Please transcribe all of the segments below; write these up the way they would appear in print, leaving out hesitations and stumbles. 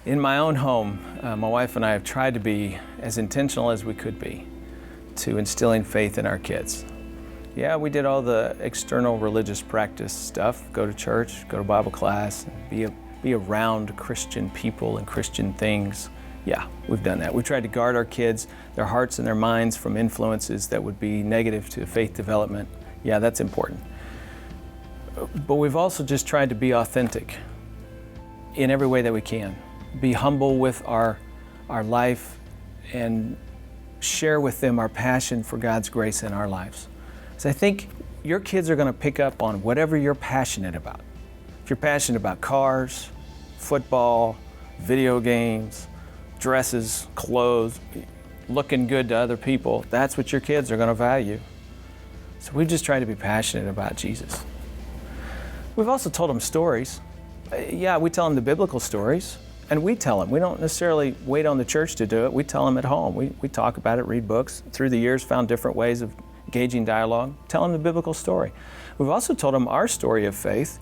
In my own home, my wife and I have tried to be as intentional as we could be to instilling faith in our kids. Yeah, we did all the external religious practice stuff, go to church, go to Bible class, be around Christian people and Christian things. Yeah, we've done that. We tried to guard our kids, their hearts and their minds from influences that would be negative to faith development. Yeah, that's important. But we've also just tried to be authentic in every way that we can. Be humble with our life and share with them our passion for God's grace in our lives. So I think your kids are going to pick up on whatever you're passionate about. If you're passionate about cars, football, video games, dresses, clothes, looking good to other people, that's what your kids are going to value. So we just try to be passionate about Jesus. We've also told them stories. Yeah, we tell them the biblical stories, and we tell them. We don't necessarily wait on the church to do it. We tell them at home. We talk about it, read books. Through the years, found different ways of engaging dialogue. Tell them the biblical story. We've also told them our story of faith,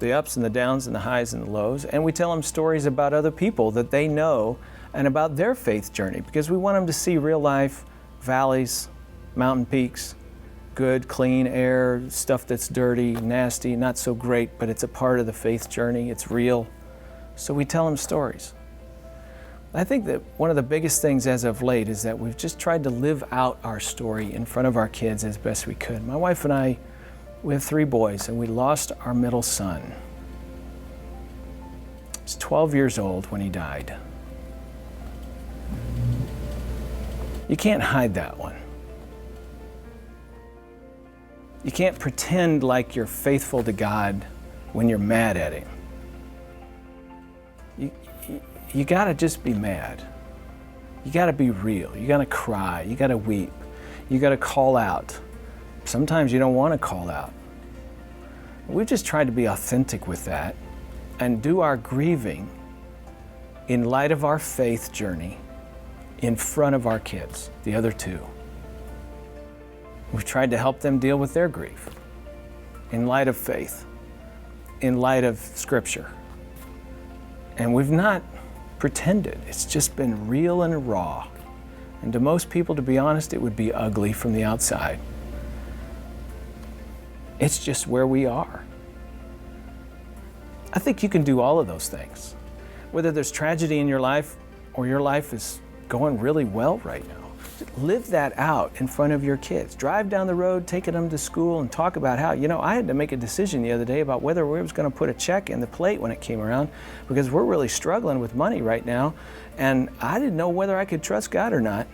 the ups and the downs and the highs and the lows, and we tell them stories about other people that they know and about their faith journey, because we want them to see real life, valleys, mountain peaks, good, clean air, stuff that's dirty, nasty, not so great, but it's a part of the faith journey. It's real. So we tell them stories. I think that one of the biggest things as of late is that we've just tried to live out our story in front of our kids as best we could. My wife and I, we have 3 boys, and we lost our middle son. He was 12 years old when he died. You can't hide that one. You can't pretend like you're faithful to God when you're mad at Him. You gotta just be mad. You gotta be real. You gotta cry. You gotta weep. You gotta call out. Sometimes you don't want to call out. We've just tried to be authentic with that and do our grieving in light of our faith journey in front of our kids, the other 2. We've tried to help them deal with their grief in light of faith, in light of Scripture. And we've not pretended. It's just been real and raw. And to most people, to be honest, it would be ugly from the outside. It's just where we are. I think you can do all of those things. Whether there's tragedy in your life or your life is going really well right now, live that out in front of your kids. Drive down the road, taking them to school, and talk about how, I had to make a decision the other day about whether we was going to put a check in the plate when it came around, because we're really struggling with money right now, and I didn't know whether I could trust God or not.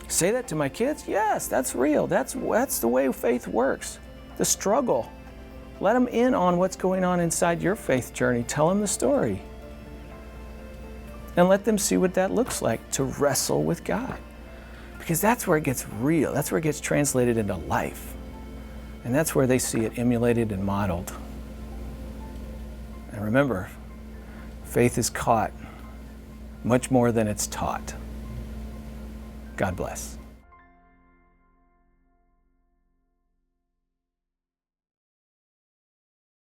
Say that to my kids? Yes, that's real. That's the way faith works. The struggle. Let them in on what's going on inside your faith journey. Tell them the story. And let them see what that looks like to wrestle with God. Because that's where it gets real. That's where it gets translated into life. And that's where they see it emulated and modeled. And remember, faith is caught much more than it's taught. God bless.